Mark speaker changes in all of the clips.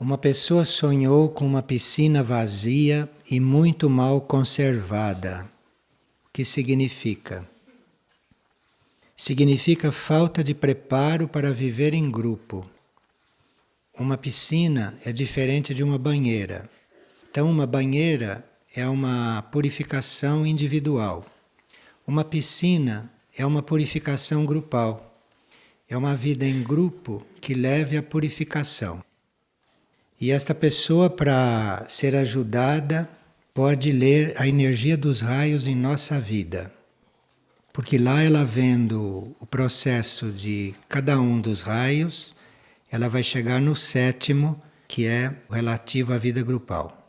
Speaker 1: Uma pessoa sonhou com uma piscina vazia e muito mal conservada. O que significa? Significa falta de preparo para viver em grupo. Uma piscina é diferente de uma banheira. Então, uma banheira é uma purificação individual. Uma piscina é uma purificação grupal. É uma vida em grupo que leve à purificação. E esta pessoa, para ser ajudada, pode ler a energia dos raios em nossa vida. Porque lá ela vendo o processo de cada um dos raios, ela vai chegar no 7º, que é relativo à vida grupal.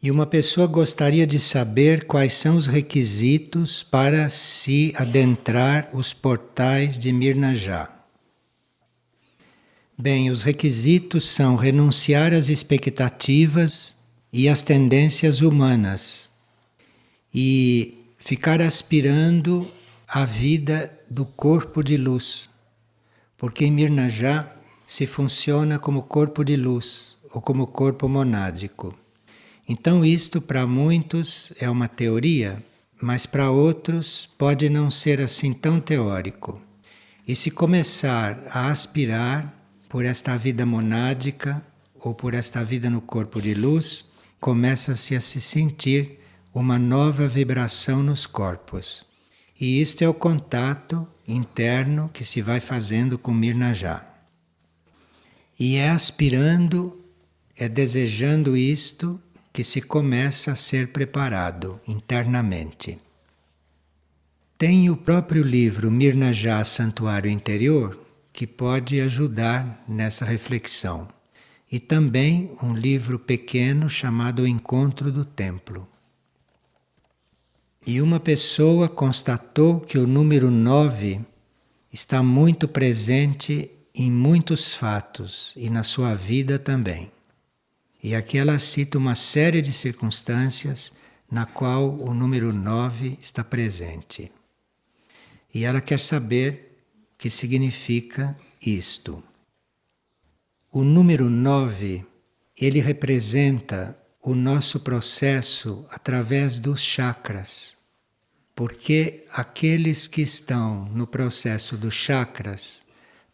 Speaker 1: E uma pessoa gostaria de saber quais são os requisitos para se adentrar os portais de Mirnajá. Bem, os requisitos são renunciar às expectativas e às tendências humanas e ficar aspirando a vida do corpo de luz, porque em Mirnajá se funciona como corpo de luz ou como corpo monádico. Então isto para muitos é uma teoria, mas para outros pode não ser assim tão teórico. E se começar a aspirar por esta vida monádica ou por esta vida no corpo de luz, começa-se a se sentir uma nova vibração nos corpos. E isto é o contato interno que se vai fazendo com Mirnajá. E é aspirando, é desejando isto que se começa a ser preparado internamente. Tem o próprio livro Mirnajá, Santuário Interior, que pode ajudar nessa reflexão. E também um livro pequeno chamado O Encontro do Templo. E uma pessoa constatou que o número 9 está muito presente em muitos fatos e na sua vida também. E aqui ela cita uma série de circunstâncias na qual o número 9 está presente. E ela quer saber o que significa isto. O número 9, ele representa o nosso processo através dos chakras. Porque aqueles que estão no processo dos chakras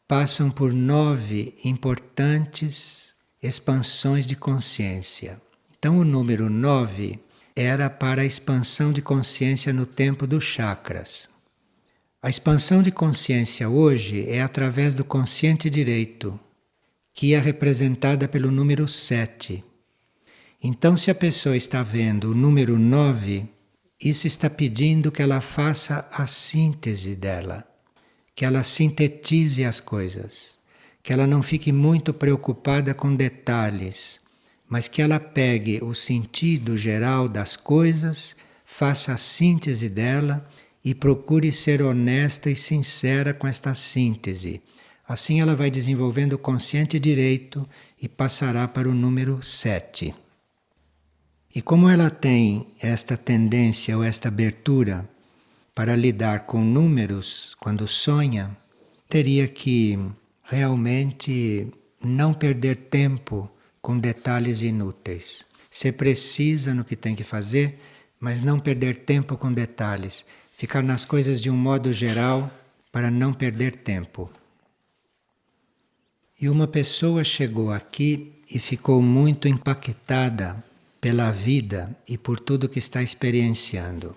Speaker 1: passam por 9 importantes expansões de consciência. Então o número 9 era para a expansão de consciência no tempo dos chakras. A expansão de consciência hoje é através do consciente direito, que é representada pelo número 7. Então, se a pessoa está vendo o número 9, isso está pedindo que ela faça a síntese dela, que ela sintetize as coisas, que ela não fique muito preocupada com detalhes, mas que ela pegue o sentido geral das coisas, faça a síntese dela e procure ser honesta e sincera com esta síntese. Assim ela vai desenvolvendo o consciente direito e passará para o número 7. E como ela tem esta tendência ou esta abertura para lidar com números quando sonha, teria que realmente não perder tempo com detalhes inúteis. Ser precisa no que tem que fazer, mas não perder tempo com detalhes. Ficar nas coisas de um modo geral para não perder tempo. E uma pessoa chegou aqui e ficou muito impactada pela vida e por tudo que está experienciando.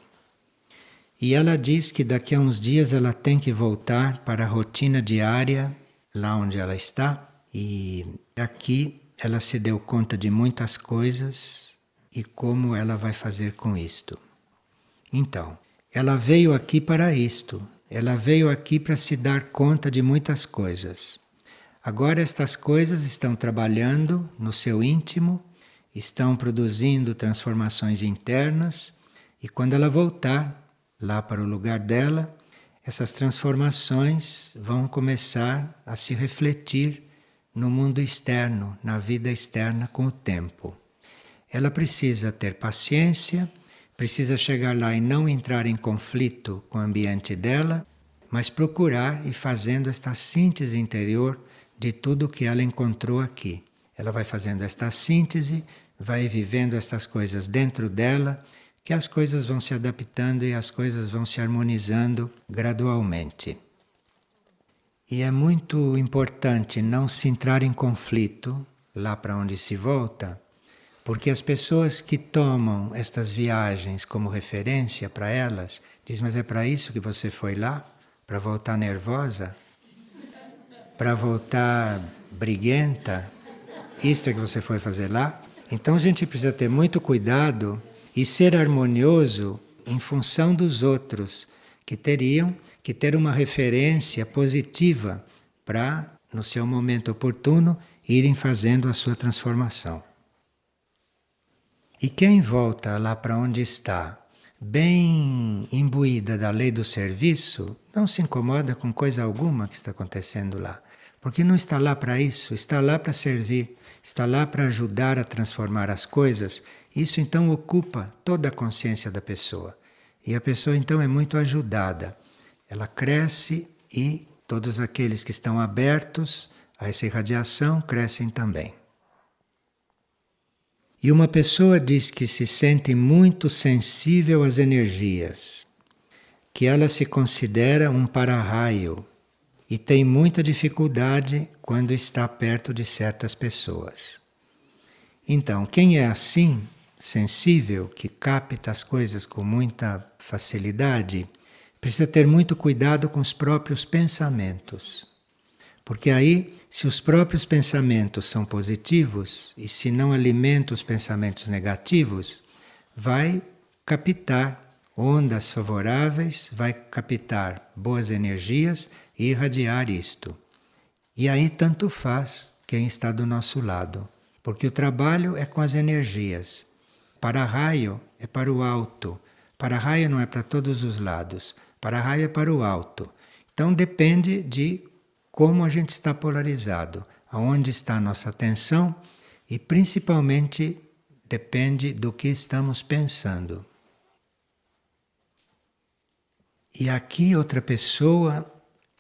Speaker 1: E ela diz que daqui a uns dias ela tem que voltar para a rotina diária, lá onde ela está, e aqui ela se deu conta de muitas coisas e como ela vai fazer com isto. Então, ela veio aqui para isto, ela veio aqui para se dar conta de muitas coisas. Agora estas coisas estão trabalhando no seu íntimo, estão produzindo transformações internas e quando ela voltar lá para o lugar dela, essas transformações vão começar a se refletir no mundo externo, na vida externa com o tempo. Ela precisa ter paciência, precisa chegar lá e não entrar em conflito com o ambiente dela, mas procurar ir fazendo esta síntese interior de tudo que ela encontrou aqui. Ela vai fazendo esta síntese, vai vivendo estas coisas dentro dela, que as coisas vão se adaptando e as coisas vão se harmonizando gradualmente. E é muito importante não se entrar em conflito lá para onde se volta, porque as pessoas que tomam estas viagens como referência para elas, dizem, mas é para isso que você foi lá? Para voltar nervosa? Para voltar briguenta? Isto é que você foi fazer lá? Então a gente precisa ter muito cuidado e ser harmonioso em função dos outros, que teriam que ter uma referência positiva para, no seu momento oportuno, irem fazendo a sua transformação. E quem volta lá para onde está, bem imbuída da lei do serviço, não se incomoda com coisa alguma que está acontecendo lá. Porque não está lá para isso, está lá para servir, está lá para ajudar a transformar as coisas. Isso então ocupa toda a consciência da pessoa. E a pessoa então é muito ajudada. Ela cresce e todos aqueles que estão abertos a essa irradiação crescem também. E uma pessoa diz que se sente muito sensível às energias, que ela se considera um para-raio e tem muita dificuldade quando está perto de certas pessoas. Então, quem é assim, sensível, que capta as coisas com muita facilidade, precisa ter muito cuidado com os próprios pensamentos. Porque aí, se os próprios pensamentos são positivos e se não alimenta os pensamentos negativos, vai captar ondas favoráveis, vai captar boas energias e irradiar isto. E aí tanto faz quem está do nosso lado, porque o trabalho é com as energias. Para-raio é para o alto. Para-raio não é para todos os lados. Para-raio é para o alto. Então depende de como a gente está polarizado, aonde está a nossa atenção e principalmente depende do que estamos pensando. E aqui outra pessoa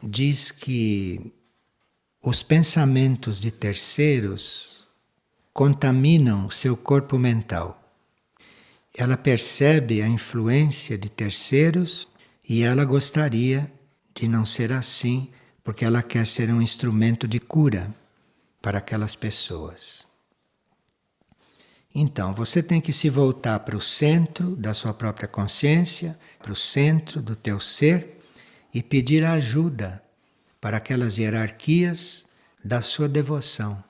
Speaker 1: diz que os pensamentos de terceiros contaminam seu corpo mental. Ela percebe a influência de terceiros e ela gostaria de não ser assim, porque ela quer ser um instrumento de cura para aquelas pessoas. Então, você tem que se voltar para o centro da sua própria consciência, para o centro do teu ser e pedir ajuda para aquelas hierarquias da sua devoção.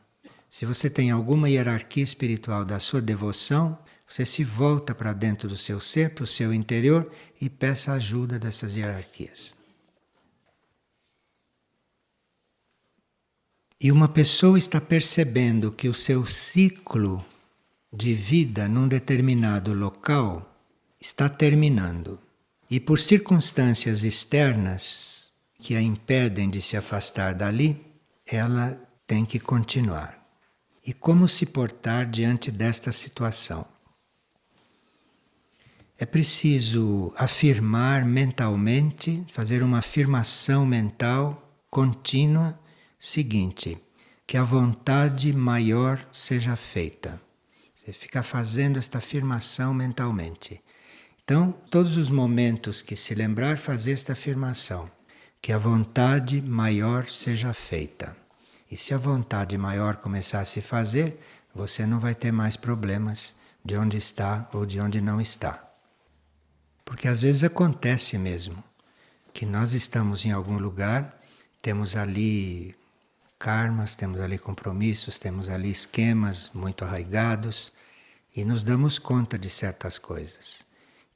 Speaker 1: Se você tem alguma hierarquia espiritual da sua devoção, você se volta para dentro do seu ser, para o seu interior e peça ajuda dessas hierarquias. E uma pessoa está percebendo que o seu ciclo de vida num determinado local está terminando. E por circunstâncias externas que a impedem de se afastar dali, ela tem que continuar. E como se portar diante desta situação? É preciso afirmar mentalmente, fazer uma afirmação mental contínua seguinte, que a vontade maior seja feita. Você fica fazendo esta afirmação mentalmente. Então, todos os momentos que se lembrar, fazer esta afirmação, que a vontade maior seja feita. E se a vontade maior começar a se fazer, você não vai ter mais problemas de onde está ou de onde não está. Porque às vezes acontece mesmo, que nós estamos em algum lugar, temos ali karmas, temos ali compromissos, temos ali esquemas muito arraigados e nos damos conta de certas coisas.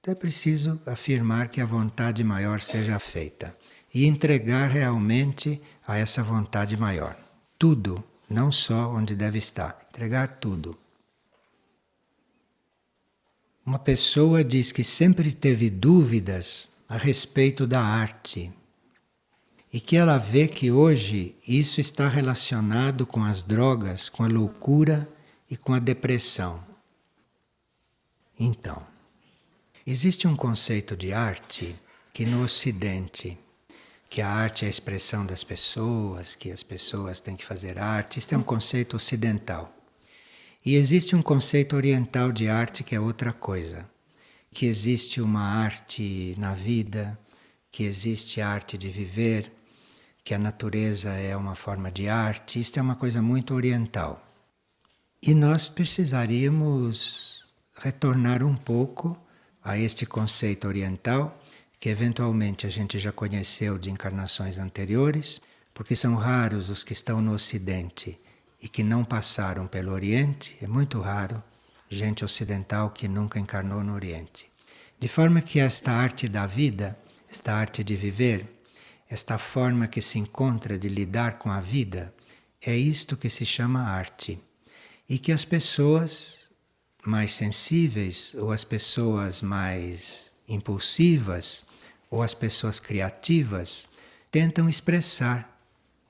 Speaker 1: Então é preciso afirmar que a vontade maior seja feita e entregar realmente a essa vontade maior. Tudo, não só onde deve estar, entregar tudo. Uma pessoa diz que sempre teve dúvidas a respeito da arte. E que ela vê que hoje isso está relacionado com as drogas, com a loucura e com a depressão. Então, existe um conceito de arte que no Ocidente, que a arte é a expressão das pessoas, que as pessoas têm que fazer arte. Isso é um conceito ocidental. E existe um conceito oriental de arte que é outra coisa. Que existe uma arte na vida, que existe arte de viver, que a natureza é uma forma de arte. Isto é uma coisa muito oriental. E nós precisaríamos retornar um pouco a este conceito oriental, que eventualmente a gente já conheceu de encarnações anteriores, porque são raros os que estão no Ocidente e que não passaram pelo Oriente. É muito raro gente ocidental que nunca encarnou no Oriente. De forma que esta arte da vida, esta arte de viver, esta forma que se encontra de lidar com a vida, é isto que se chama arte. E que as pessoas mais sensíveis, ou as pessoas mais impulsivas, ou as pessoas criativas, tentam expressar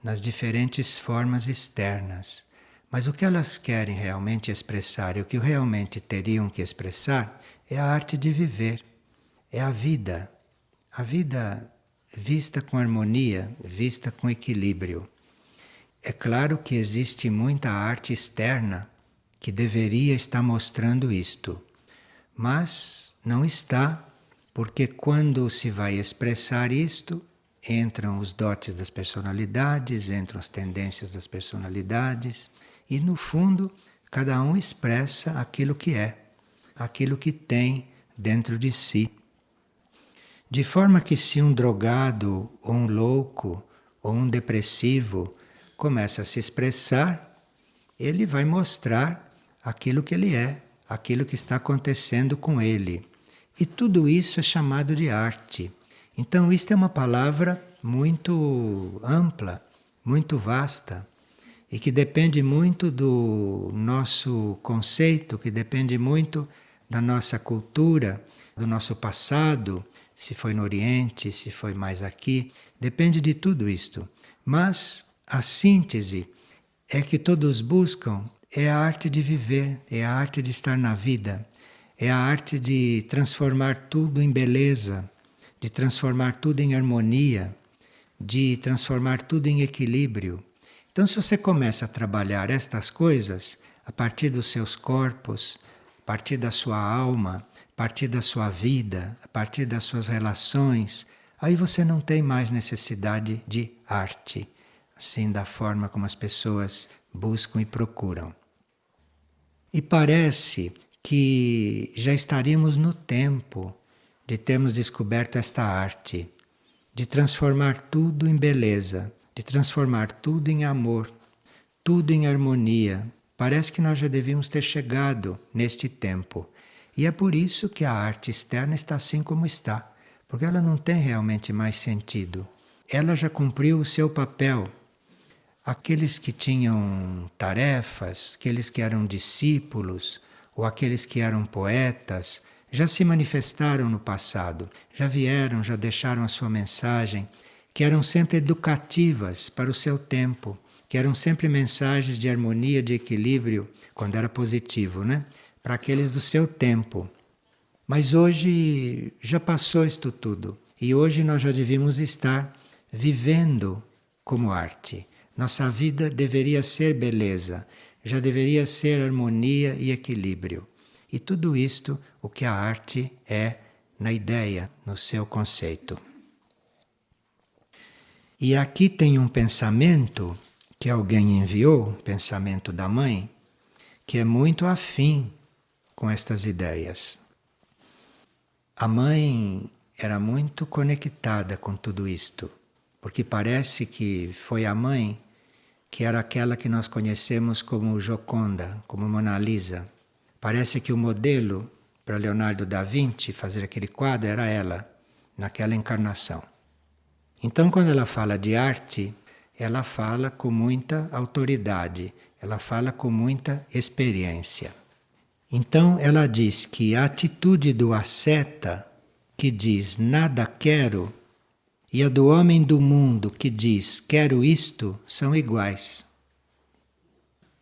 Speaker 1: nas diferentes formas externas. Mas o que elas querem realmente expressar, e o que realmente teriam que expressar, é a arte de viver, é a vida. A vida vista com harmonia, vista com equilíbrio. É claro que existe muita arte externa que deveria estar mostrando isto, mas não está, porque quando se vai expressar isto, entram os dotes das personalidades, entram as tendências das personalidades, e no fundo, cada um expressa aquilo que é, aquilo que tem dentro de si. De forma que se um drogado, ou um louco, ou um depressivo começa a se expressar, ele vai mostrar aquilo que ele é, aquilo que está acontecendo com ele. E tudo isso é chamado de arte. Então, isto é uma palavra muito ampla, muito vasta, e que depende muito do nosso conceito, que depende muito da nossa cultura, do nosso passado, se foi no Oriente, se foi mais aqui, depende de tudo isto. Mas a síntese é que todos buscam é a arte de viver, é a arte de estar na vida, é a arte de transformar tudo em beleza, de transformar tudo em harmonia, de transformar tudo em equilíbrio. Então, se você começa a trabalhar estas coisas a partir dos seus corpos, a partir da sua alma, a partir da sua vida, a partir das suas relações, aí você não tem mais necessidade de arte, assim da forma como as pessoas buscam e procuram. E parece que já estaríamos no tempo de termos descoberto esta arte, de transformar tudo em beleza, de transformar tudo em amor, tudo em harmonia. Parece que nós já devíamos ter chegado neste tempo. E é por isso que a arte externa está assim como está, porque ela não tem realmente mais sentido. Ela já cumpriu o seu papel. Aqueles que tinham tarefas, aqueles que eram discípulos, ou aqueles que eram poetas, já se manifestaram no passado, já vieram, já deixaram a sua mensagem, que eram sempre educativas para o seu tempo, que eram sempre mensagens de harmonia, de equilíbrio, quando era positivo, né? Para aqueles do seu tempo. Mas hoje já passou isto tudo. E hoje nós já devíamos estar vivendo como arte. Nossa vida deveria ser beleza, já deveria ser harmonia e equilíbrio. E tudo isto, o que a arte é na ideia, no seu conceito. E aqui tem um pensamento que alguém enviou, pensamento da mãe, que é muito afim com estas ideias. A mãe era muito conectada com tudo isto, porque parece que foi a mãe que era aquela que nós conhecemos como Gioconda, como Mona Lisa. Parece que o modelo para Leonardo da Vinci fazer aquele quadro era ela, naquela encarnação. Então, quando ela fala de arte, ela fala com muita autoridade, ela fala com muita experiência. Então, ela diz que a atitude do asceta, que diz nada quero, e a do homem do mundo, que diz quero isto, são iguais.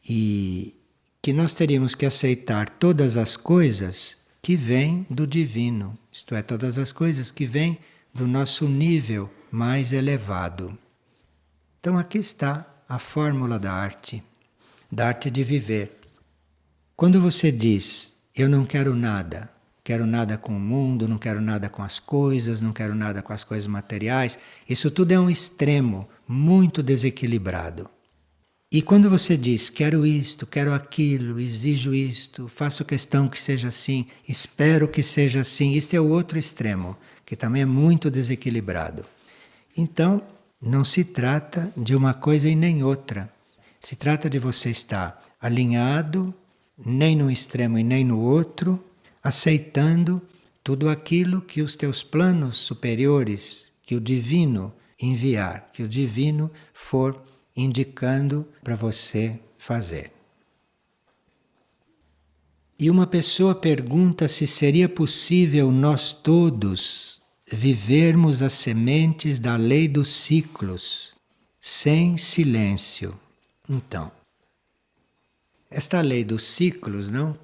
Speaker 1: E que nós teríamos que aceitar todas as coisas que vêm do divino, isto é, todas as coisas que vêm do nosso nível mais elevado. Então aqui está a fórmula da arte de viver. Quando você diz, eu não quero nada com o mundo, não quero nada com as coisas, não quero nada com as coisas materiais, isso tudo é um extremo muito desequilibrado. E quando você diz, quero isto, quero aquilo, exijo isto, faço questão que seja assim, espero que seja assim, isto é o outro extremo, que também é muito desequilibrado. Então, não se trata de uma coisa e nem outra. Se trata de você estar alinhado, nem num extremo e nem no outro, aceitando tudo aquilo que os teus planos superiores, que o divino enviar, que o divino for indicando para você fazer. E uma pessoa pergunta se seria possível nós todos vivermos as sementes da lei dos ciclos sem silêncio. Então, esta lei dos ciclos, não?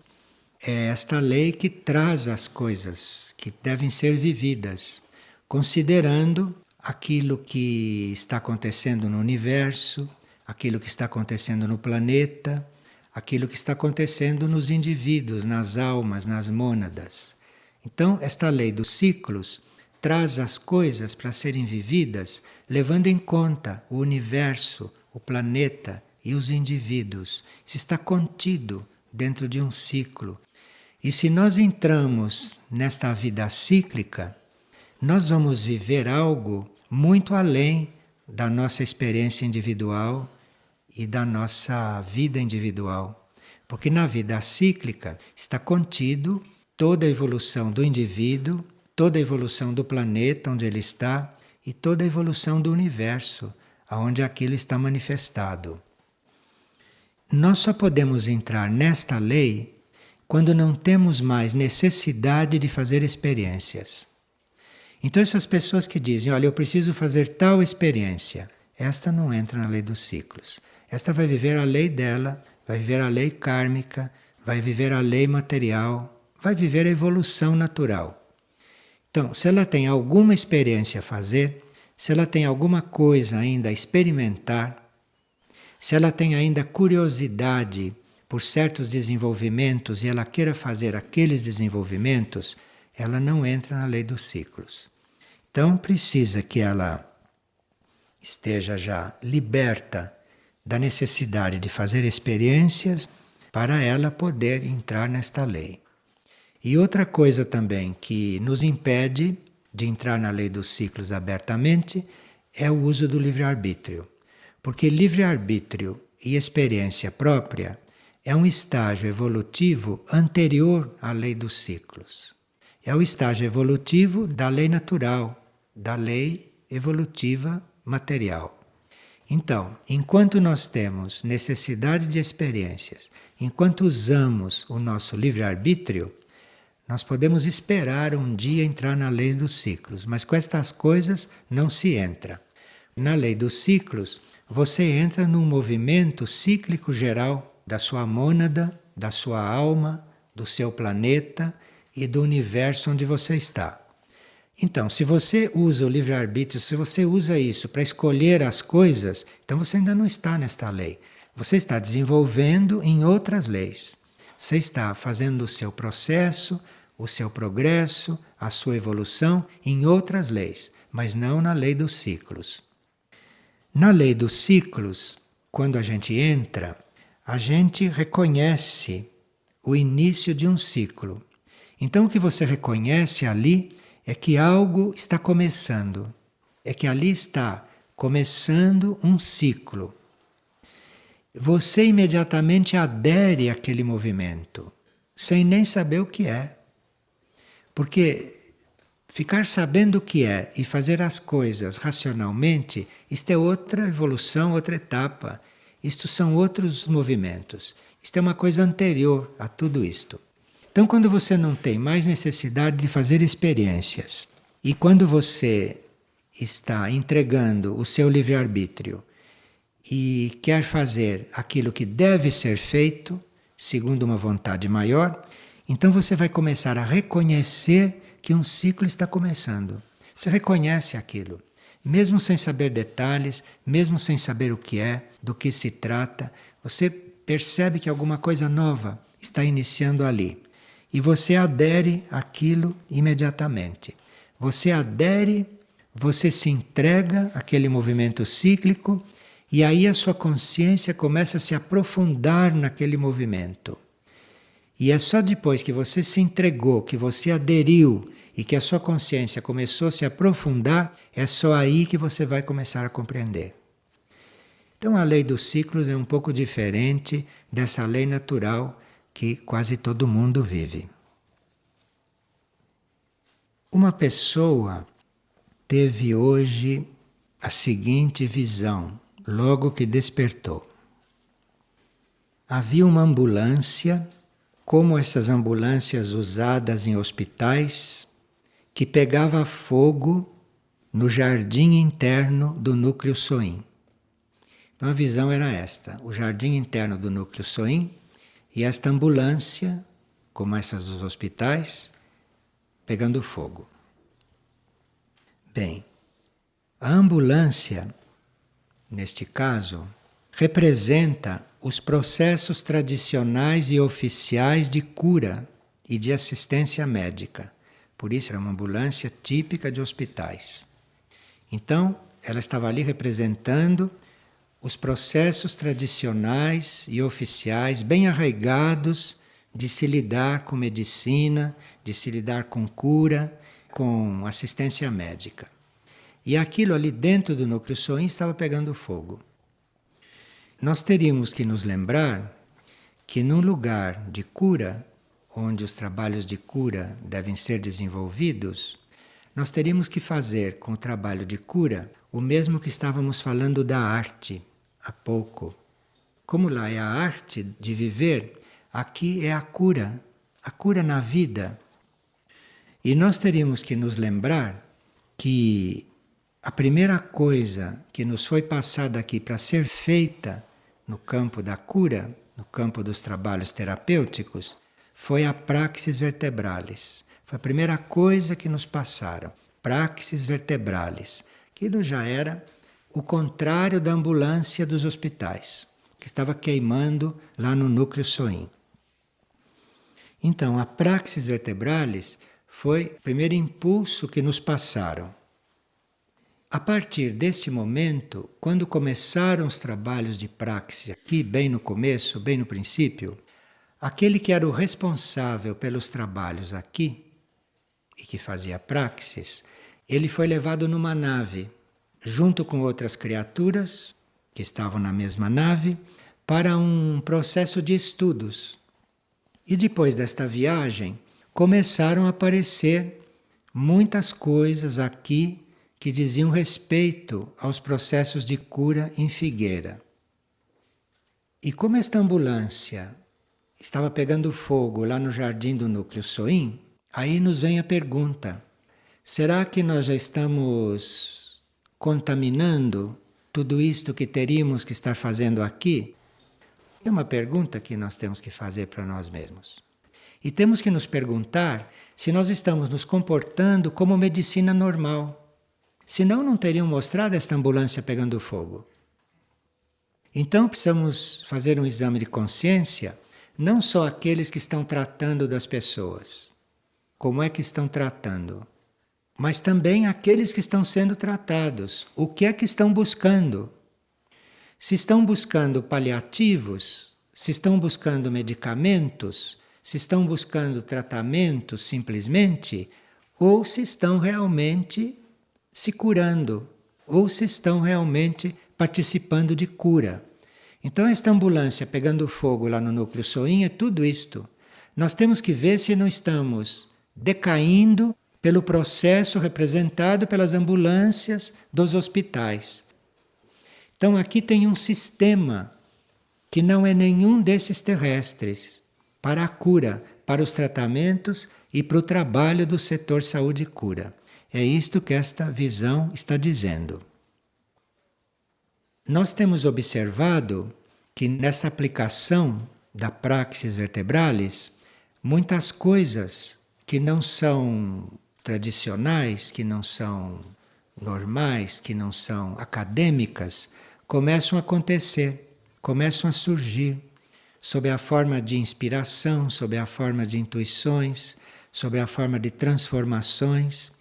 Speaker 1: É esta lei que traz as coisas que devem ser vividas, considerando aquilo que está acontecendo no universo, aquilo que está acontecendo no planeta, aquilo que está acontecendo nos indivíduos, nas almas, nas mônadas. Então, esta lei dos ciclos traz as coisas para serem vividas, levando em conta o universo, o planeta e os indivíduos. Isso está contido dentro de um ciclo. E se nós entramos nesta vida cíclica, nós vamos viver algo muito além da nossa experiência individual e da nossa vida individual. Porque na vida cíclica está contido toda a evolução do indivíduo, toda a evolução do planeta onde ele está e toda a evolução do universo, onde aquilo está manifestado. Nós só podemos entrar nesta lei quando não temos mais necessidade de fazer experiências. Então essas pessoas que dizem, olha, eu preciso fazer tal experiência, esta não entra na lei dos ciclos. Esta vai viver a lei dela, vai viver a lei kármica, vai viver a lei material, vai viver a evolução natural. Então, se ela tem alguma experiência a fazer, se ela tem alguma coisa ainda a experimentar, se ela tem ainda curiosidade por certos desenvolvimentos e ela queira fazer aqueles desenvolvimentos, ela não entra na lei dos ciclos. Então precisa que ela esteja já liberta da necessidade de fazer experiências para ela poder entrar nesta lei. E outra coisa também que nos impede de entrar na lei dos ciclos abertamente é o uso do livre-arbítrio. Porque livre-arbítrio e experiência própria é um estágio evolutivo anterior à lei dos ciclos. É o estágio evolutivo da lei natural, da lei evolutiva material. Então, enquanto nós temos necessidade de experiências, enquanto usamos o nosso livre-arbítrio, nós podemos esperar um dia entrar na lei dos ciclos, mas com estas coisas não se entra. Na lei dos ciclos, você entra num movimento cíclico geral da sua mônada, da sua alma, do seu planeta e do universo onde você está. Então, se você usa o livre-arbítrio, se você usa isso para escolher as coisas, então você ainda não está nesta lei. Você está desenvolvendo em outras leis. Você está fazendo o seu processo, o seu progresso, a sua evolução em outras leis, mas não na lei dos ciclos. Na lei dos ciclos, quando a gente entra, a gente reconhece o início de um ciclo. Então o que você reconhece ali é que algo está começando, é que ali está começando um ciclo. Você imediatamente adere àquele movimento, sem nem saber o que é. Porque ficar sabendo o que é e fazer as coisas racionalmente, isto é outra evolução, outra etapa. Isto são outros movimentos. Isto é uma coisa anterior a tudo isto. Então, quando você não tem mais necessidade de fazer experiências e quando você está entregando o seu livre-arbítrio e quer fazer aquilo que deve ser feito, segundo uma vontade maior, então você vai começar a reconhecer que um ciclo está começando. Você reconhece aquilo. Mesmo sem saber detalhes, mesmo sem saber o que é, do que se trata, você percebe que alguma coisa nova está iniciando ali. E você adere àquilo imediatamente. Você adere, você se entrega àquele movimento cíclico e aí a sua consciência começa a se aprofundar naquele movimento. E é só depois que você se entregou, que você aderiu e que a sua consciência começou a se aprofundar, é só aí que você vai começar a compreender. Então a lei dos ciclos é um pouco diferente dessa lei natural que quase todo mundo vive. Uma pessoa teve hoje a seguinte visão, logo que despertou. Havia uma ambulância, como essas ambulâncias usadas em hospitais, que pegava fogo no jardim interno do núcleo SOIM. Então a visão era esta, o jardim interno do núcleo SOIM e esta ambulância, como essas dos hospitais, pegando fogo. Bem, a ambulância, neste caso, representa os processos tradicionais e oficiais de cura e de assistência médica. Por isso, era uma ambulância típica de hospitais. Então, ela estava ali representando os processos tradicionais e oficiais bem arraigados de se lidar com medicina, de se lidar com cura, com assistência médica. E aquilo ali dentro do núcleo SOIM estava pegando fogo. Nós teríamos que nos lembrar que num lugar de cura, onde os trabalhos de cura devem ser desenvolvidos, nós teríamos que fazer com o trabalho de cura o mesmo que estávamos falando da arte há pouco. Como lá é a arte de viver, aqui é a cura na vida. E nós teríamos que nos lembrar que a primeira coisa que nos foi passada aqui para ser feita no campo da cura, no campo dos trabalhos terapêuticos, foi a praxis vertebralis. Foi a primeira coisa que nos passaram, praxis vertebralis. Aquilo já era o contrário da ambulância dos hospitais, que estava queimando lá no núcleo SOIM. Então, a praxis vertebralis foi o primeiro impulso que nos passaram. A partir desse momento, quando começaram os trabalhos de praxis aqui, bem no começo, bem no princípio, aquele que era o responsável pelos trabalhos aqui, e que fazia praxis, ele foi levado numa nave, junto com outras criaturas que estavam na mesma nave, para um processo de estudos. E depois desta viagem, começaram a aparecer muitas coisas aqui que diziam respeito aos processos de cura em Figueira. E como esta ambulância estava pegando fogo lá no jardim do núcleo SOIM, aí nos vem a pergunta: será que nós já estamos contaminando tudo isto que teríamos que estar fazendo aqui? É uma pergunta que nós temos que fazer para nós mesmos. E temos que nos perguntar se nós estamos nos comportando como medicina normal. Senão não teriam mostrado esta ambulância pegando fogo. Então precisamos fazer um exame de consciência, não só aqueles que estão tratando das pessoas, como é que estão tratando, mas também aqueles que estão sendo tratados, o que é que estão buscando. Se estão buscando paliativos, se estão buscando medicamentos, se estão buscando tratamentos simplesmente, ou se estão realmente se curando, ou se estão realmente participando de cura. Então esta ambulância pegando fogo lá no núcleo SOIM é tudo isto. Nós temos que ver se não estamos decaindo pelo processo representado pelas ambulâncias dos hospitais. Então aqui tem um sistema que não é nenhum desses terrestres, para a cura, para os tratamentos e para o trabalho do setor saúde e cura. É isto que esta visão está dizendo. Nós temos observado que nessa aplicação da praxis vertebralis, muitas coisas que não são tradicionais, que não são normais, que não são acadêmicas, começam a acontecer, começam a surgir, sob a forma de inspiração, sob a forma de intuições, sob a forma de transformações,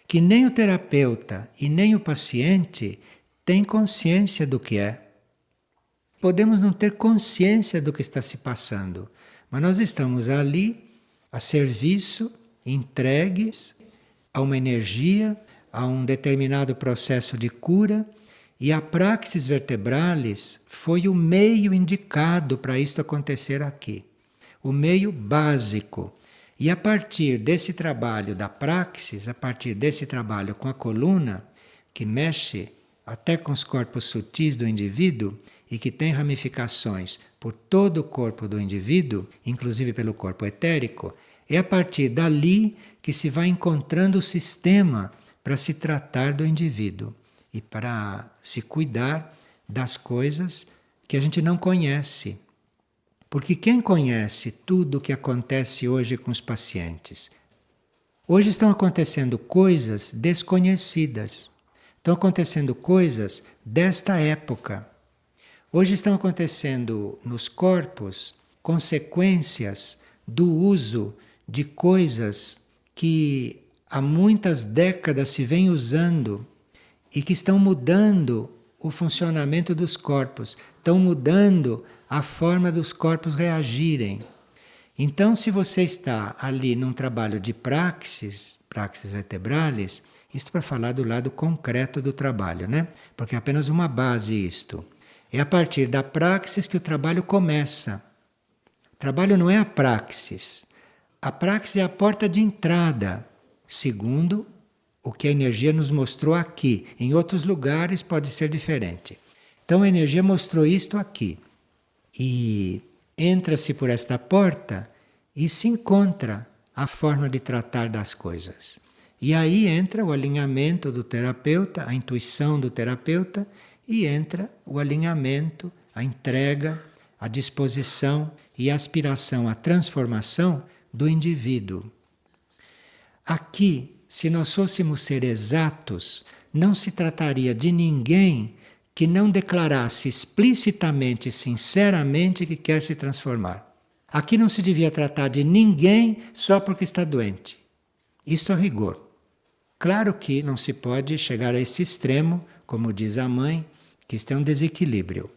Speaker 1: que nem o terapeuta e nem o paciente têm consciência do que é. Podemos não ter consciência do que está se passando, mas nós estamos ali a serviço, entregues a uma energia, a um determinado processo de cura, e a praxis vertebralis foi o meio indicado para isto acontecer aqui. O meio básico. E a partir desse trabalho da praxis, a partir desse trabalho com a coluna, que mexe até com os corpos sutis do indivíduo e que tem ramificações por todo o corpo do indivíduo, inclusive pelo corpo etérico, é a partir dali que se vai encontrando o sistema para se tratar do indivíduo e para se cuidar das coisas que a gente não conhece. Porque quem conhece tudo o que acontece hoje com os pacientes? Hoje estão acontecendo coisas desconhecidas. Estão acontecendo coisas desta época. Hoje estão acontecendo nos corpos consequências do uso de coisas que há muitas décadas se vem usando e que estão mudando o funcionamento dos corpos, estão mudando a forma dos corpos reagirem. Então, se você está ali num trabalho de praxis vertebralis, isto para falar do lado concreto do trabalho, né? Porque é apenas uma base isto. É a partir da praxis que o trabalho começa. O trabalho não é a praxis. A praxis é a porta de entrada, segundo o que a energia nos mostrou aqui. Em outros lugares pode ser diferente. Então a energia mostrou isto aqui. E entra-se por esta porta e se encontra a forma de tratar das coisas. E aí entra o alinhamento do terapeuta, a intuição do terapeuta, e entra o alinhamento, a entrega, a disposição e a aspiração à transformação do indivíduo. Aqui, se nós fôssemos ser exatos, não se trataria de ninguém que não declarasse explicitamente, sinceramente, que quer se transformar. Aqui não se devia tratar de ninguém só porque está doente. Isto a rigor. Claro que não se pode chegar a esse extremo, como diz a mãe, que isto é um desequilíbrio.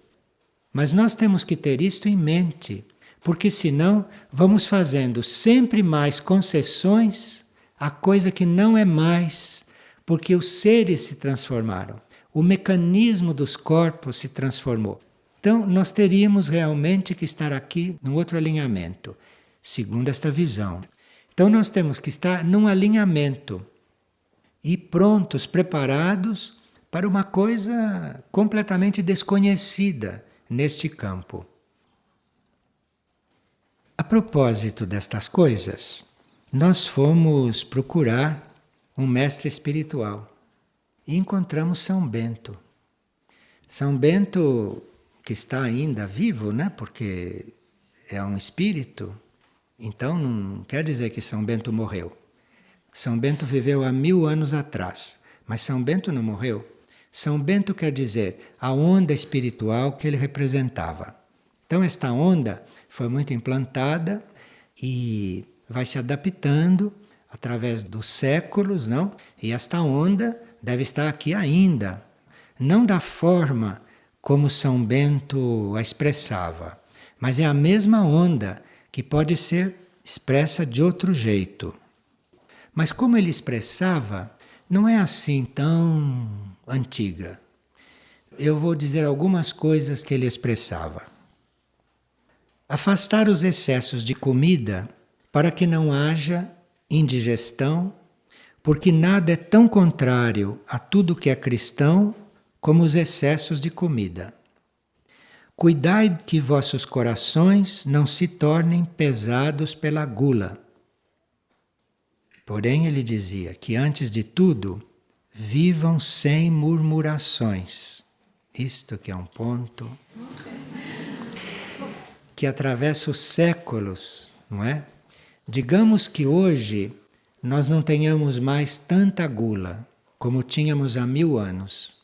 Speaker 1: Mas nós temos que ter isto em mente, porque senão vamos fazendo sempre mais concessões a coisa que não é mais, porque os seres se transformaram, o mecanismo dos corpos se transformou. Então, nós teríamos realmente que estar aqui num outro alinhamento, segundo esta visão. Então, nós temos que estar num alinhamento e prontos, preparados para uma coisa completamente desconhecida neste campo. A propósito destas coisas, nós fomos procurar um mestre espiritual e encontramos São Bento. São Bento, que está ainda vivo, né? Porque é um espírito, então não quer dizer que São Bento morreu. São Bento viveu há 1000 anos atrás, mas São Bento não morreu. São Bento quer dizer a onda espiritual que ele representava. Então esta onda foi muito implantada e vai se adaptando através dos séculos, não? E esta onda deve estar aqui ainda, não da forma como São Bento a expressava, mas é a mesma onda que pode ser expressa de outro jeito. Mas como ele expressava, não é assim tão antiga. Eu vou dizer algumas coisas que ele expressava. Afastar os excessos de comida para que não haja indigestão, porque nada é tão contrário a tudo que é cristão como os excessos de comida. Cuidai que vossos corações não se tornem pesados pela gula. Porém, ele dizia que antes de tudo, vivam sem murmurações. Isto que é um ponto que atravessa os séculos, não é? Digamos que hoje nós não tenhamos mais tanta gula como tínhamos há 1000 anos.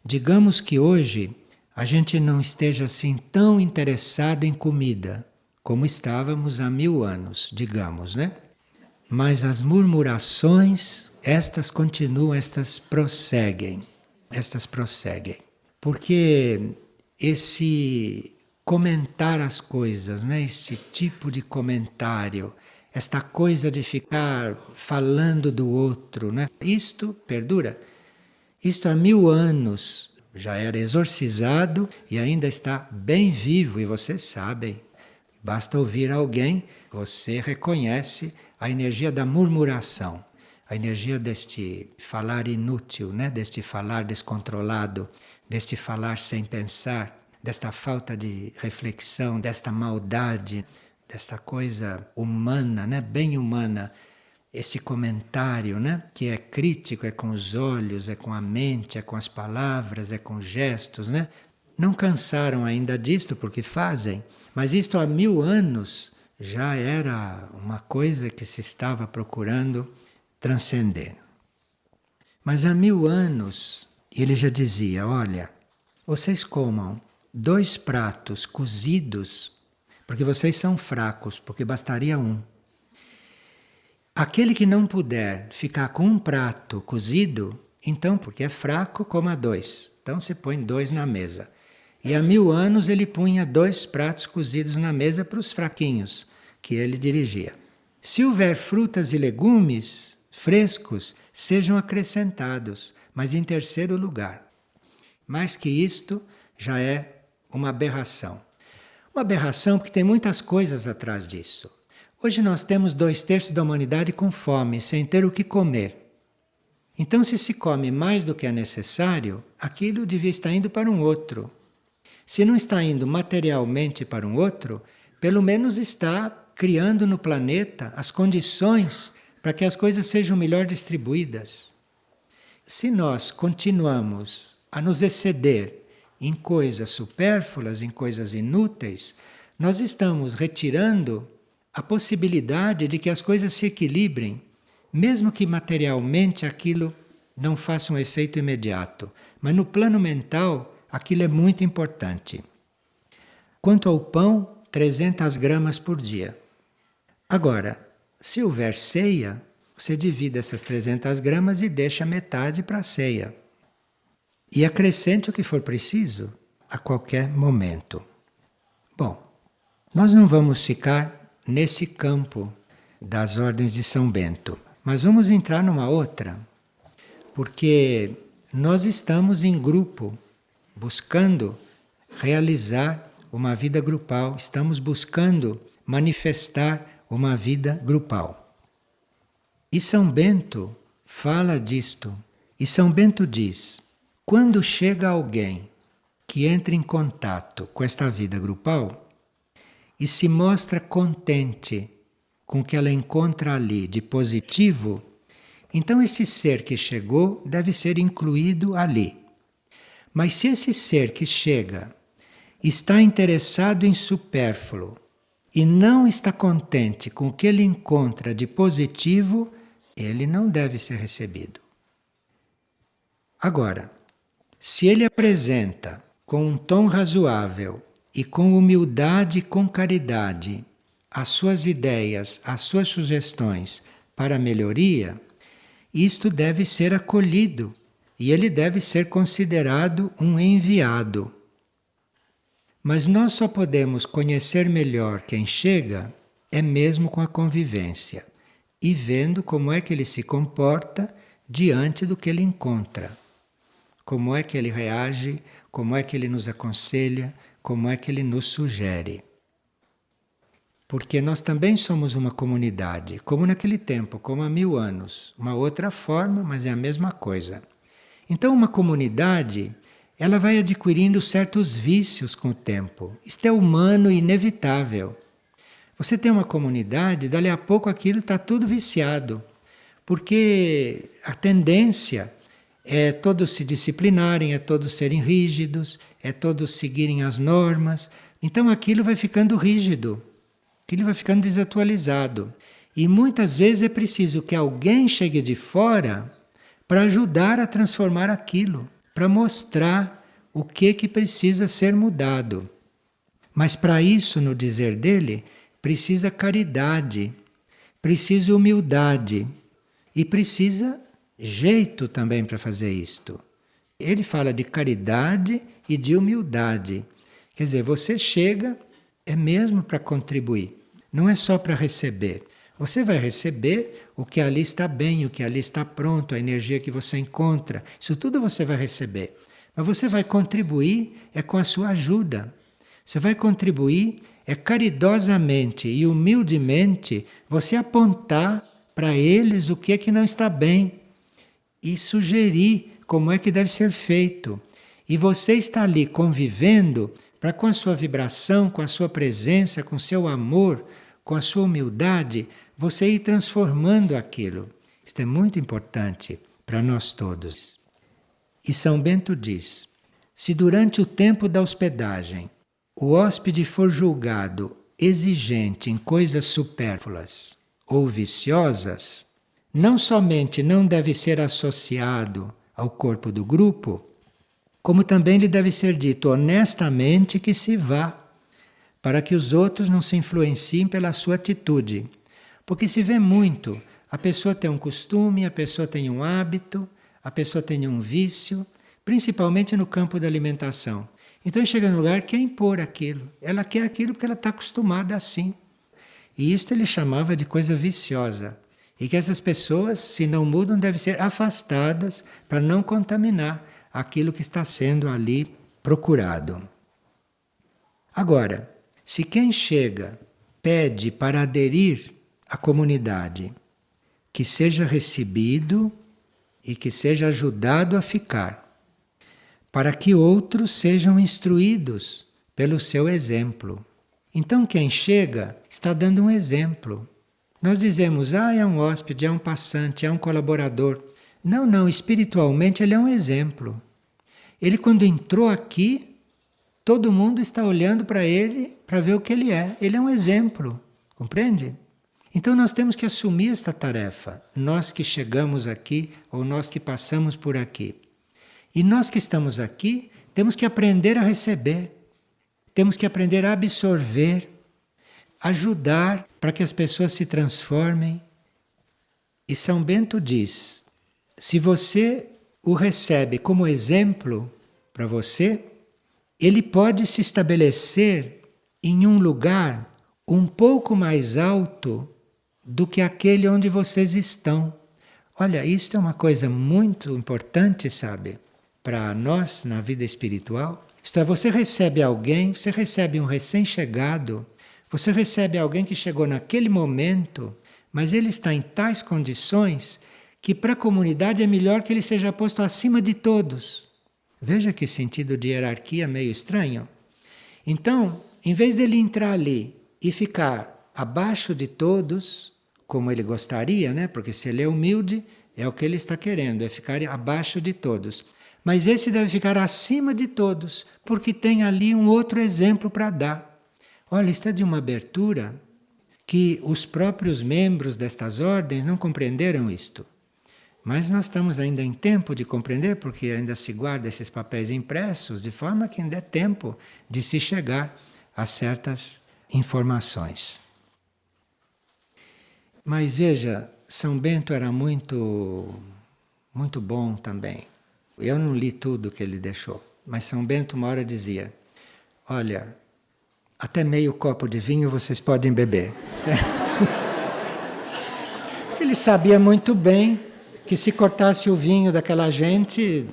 Speaker 1: Digamos que hoje a gente não esteja assim tão interessado em comida como estávamos há 1000 anos, digamos, né? Mas as murmurações, estas continuam, estas prosseguem. Porque esse comentar as coisas, né? Esse tipo de comentário, esta coisa de ficar falando do outro, né? Isto perdura. Isto há 1000 anos já era exorcizado e ainda está bem vivo, e vocês sabem. Basta ouvir alguém, você reconhece a energia da murmuração, a energia deste falar inútil, né? Deste falar descontrolado, deste falar sem pensar, desta falta de reflexão, desta maldade, desta coisa humana, né? Bem humana. Esse comentário, né? Que é crítico, é com os olhos, é com a mente, é com as palavras, é com gestos, né? Não cansaram ainda disto porque fazem, mas isto há 1000 anos já era uma coisa que se estava procurando transcender. Mas há 1000 anos ele já dizia, olha, vocês comam 2 pratos cozidos, porque vocês são fracos, porque bastaria um. Aquele que não puder ficar com um prato cozido, então, porque é fraco, coma 2. Então se põe 2 na mesa. E há 1000 anos ele punha 2 pratos cozidos na mesa para os fraquinhos, que ele dirigia. Se houver frutas e legumes frescos, sejam acrescentados, mas em terceiro lugar. Mais que isto, já é uma aberração. Uma aberração porque tem muitas coisas atrás disso. Hoje nós temos 2/3 da humanidade com fome, sem ter o que comer. Então, se come mais do que é necessário, aquilo devia estar indo para um outro. Se não está indo materialmente para um outro, pelo menos está criando no planeta as condições para que as coisas sejam melhor distribuídas. Se nós continuamos a nos exceder em coisas supérfluas, em coisas inúteis, nós estamos retirando a possibilidade de que as coisas se equilibrem, mesmo que materialmente aquilo não faça um efeito imediato. Mas no plano mental, aquilo é muito importante. Quanto ao pão, 300 gramas por dia. Agora, se houver ceia, você divide essas 300 gramas e deixa metade para a ceia. E acrescente o que for preciso a qualquer momento. Bom, nós não vamos ficar nesse campo das ordens de São Bento, mas vamos entrar numa outra, porque nós estamos em grupo, buscando realizar uma vida grupal, estamos buscando manifestar uma vida grupal. E São Bento fala disto, e São Bento diz, quando chega alguém que entra em contato com esta vida grupal, e se mostra contente com o que ela encontra ali de positivo, então esse ser que chegou deve ser incluído ali. Mas se esse ser que chega está interessado em supérfluo e não está contente com o que ele encontra de positivo, ele não deve ser recebido. Agora, se ele apresenta com um tom razoável e com humildade e com caridade as suas ideias, as suas sugestões para a melhoria, isto deve ser acolhido e ele deve ser considerado um enviado. Mas nós só podemos conhecer melhor quem chega é mesmo com a convivência e vendo como é que ele se comporta diante do que ele encontra. Como é que ele reage, como é que ele nos aconselha, como é que ele nos sugere. Porque nós também somos uma comunidade, como naquele tempo, como há 1000 anos. Uma outra forma, mas é a mesma coisa. Então uma comunidade, ela vai adquirindo certos vícios com o tempo. Isto é humano e inevitável. Você tem uma comunidade, dali a pouco aquilo está tudo viciado. Porque a tendência é todos se disciplinarem, é todos serem rígidos, é todos seguirem as normas. Então aquilo vai ficando rígido, aquilo vai ficando desatualizado. E muitas vezes é preciso que alguém chegue de fora para ajudar a transformar aquilo, para mostrar o que precisa ser mudado. Mas para isso, no dizer dele, precisa caridade, precisa humildade e precisa jeito também para fazer isto. Ele fala de caridade e de humildade. Quer dizer, você chega é mesmo para contribuir, não é só para receber. Você vai receber o que ali está bem, o que ali está pronto, a energia que você encontra. Isso tudo você vai receber. Mas você vai contribuir é com a sua ajuda. Você vai contribuir é caridosamente e humildemente você apontar para eles o que é que não está bem e sugerir como é que deve ser feito. E você está ali convivendo para com a sua vibração, com a sua presença, com o seu amor, com a sua humildade, você ir transformando aquilo. Isto é muito importante para nós todos. E São Bento diz: se durante o tempo da hospedagem o hóspede for julgado exigente em coisas supérfluas ou viciosas, não somente não deve ser associado ao corpo do grupo, como também lhe deve ser dito honestamente que se vá, para que os outros não se influenciem pela sua atitude. Porque se vê muito, a pessoa tem um costume, a pessoa tem um hábito, a pessoa tem um vício, principalmente no campo da alimentação. Então chega no lugar quer impor aquilo. Ela quer aquilo porque ela está acostumada assim. E isto ele chamava de coisa viciosa. E que essas pessoas, se não mudam, devem ser afastadas para não contaminar aquilo que está sendo ali procurado. Agora, se quem chega pede para aderir à comunidade, que seja recebido e que seja ajudado a ficar, para que outros sejam instruídos pelo seu exemplo. Então quem chega está dando um exemplo. Nós dizemos, é um hóspede, é um passante, é um colaborador. Não, espiritualmente ele é um exemplo. Ele quando entrou aqui, todo mundo está olhando para ele para ver o que ele é. Ele é um exemplo, compreende? Então nós temos que assumir esta tarefa, nós que chegamos aqui ou nós que passamos por aqui. E nós que estamos aqui, temos que aprender a receber, temos que aprender a absorver, ajudar para que as pessoas se transformem. E São Bento diz, se você o recebe como exemplo para você, ele pode se estabelecer em um lugar um pouco mais alto do que aquele onde vocês estão. Olha, isto é uma coisa muito importante, sabe? Para nós, na vida espiritual. Isto é, você recebe alguém, você recebe um recém-chegado, você recebe alguém que chegou naquele momento, mas ele está em tais condições que para a comunidade é melhor que ele seja posto acima de todos. Veja que sentido de hierarquia meio estranho. Então, em vez dele entrar ali e ficar abaixo de todos, como ele gostaria, né? Porque se ele é humilde, é o que ele está querendo, é ficar abaixo de todos. Mas esse deve ficar acima de todos, porque tem ali um outro exemplo para dar. Olha, isto é de uma abertura que os próprios membros destas ordens não compreenderam isto. Mas nós estamos ainda em tempo de compreender, porque ainda se guarda esses papéis impressos, de forma que ainda é tempo de se chegar a certas informações. Mas veja, São Bento era muito bom também. Eu não li tudo que ele deixou, mas São Bento uma hora dizia, olha, até meio copo de vinho vocês podem beber. Porque ele sabia muito bem que se cortasse o vinho daquela gente,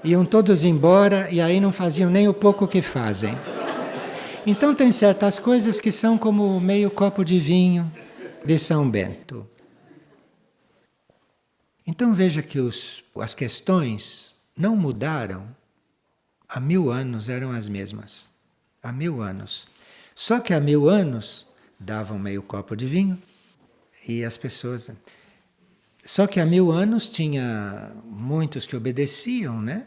Speaker 1: iam todos embora e aí não faziam nem o pouco que fazem. Então tem certas coisas que são como meio copo de vinho de São Bento. Então veja que as questões não mudaram. Há 1000 anos eram as mesmas. Há 1000 anos. Só que há 1000 anos davam meio copo de vinho e as pessoas... Só que há 1000 anos tinha muitos que obedeciam, né?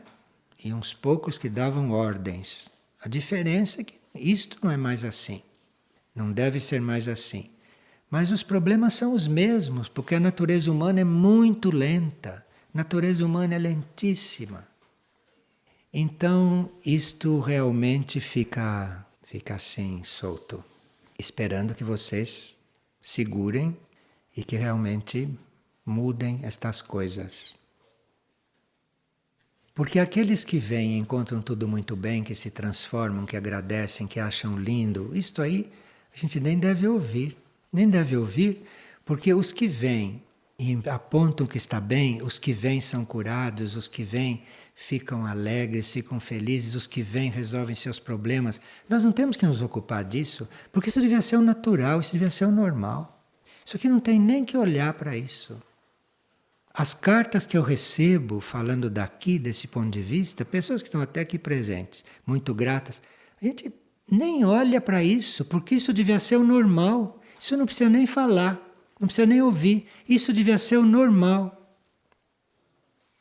Speaker 1: E uns poucos que davam ordens. A diferença é que isto não é mais assim. Não deve ser mais assim. Mas os problemas são os mesmos, porque a natureza humana é muito lenta. A natureza humana é lentíssima. Então, isto realmente fica assim, solto, esperando que vocês segurem e que realmente mudem estas coisas. Porque aqueles que vêm e encontram tudo muito bem, que se transformam, que agradecem, que acham lindo, isto aí a gente nem deve ouvir. Nem deve ouvir, porque os que vêm e apontam que está bem, os que vêm são curados, os que vêm ficam alegres, ficam felizes, os que vêm resolvem seus problemas. Nós não temos que nos ocupar disso, porque isso devia ser o natural, isso devia ser o normal. Isso aqui não tem nem que olhar para isso. As cartas que eu recebo, falando daqui, desse ponto de vista, pessoas que estão até aqui presentes, muito gratas, a gente nem olha para isso, porque isso devia ser o normal. Isso não precisa nem falar, não precisa nem ouvir. Isso devia ser o normal.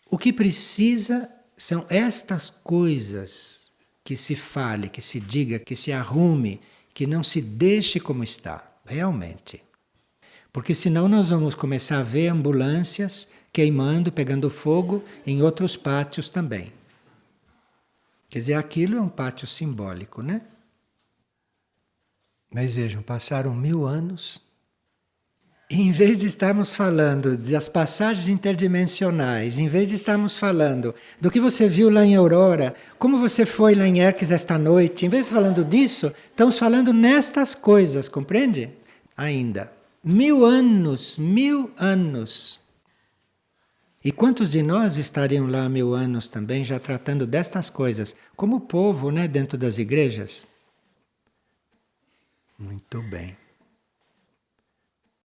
Speaker 1: O que precisa são estas coisas que se fale, que se diga, que se arrume, que não se deixe como está, realmente. Porque senão nós vamos começar a ver ambulâncias queimando, pegando fogo em outros pátios também. Quer dizer, aquilo é um pátio simbólico, né? Mas vejam, passaram 1000 anos e em vez de estarmos falando das passagens interdimensionais, em vez de estarmos falando do que você viu lá em Aurora, como você foi lá em Erques esta noite, em vez de falando disso, estamos falando nestas coisas, compreende? Ainda. 1000 anos, 1000 anos. E quantos de nós estariam lá há 1000 anos também já tratando destas coisas, como povo, né, dentro das igrejas? Muito bem.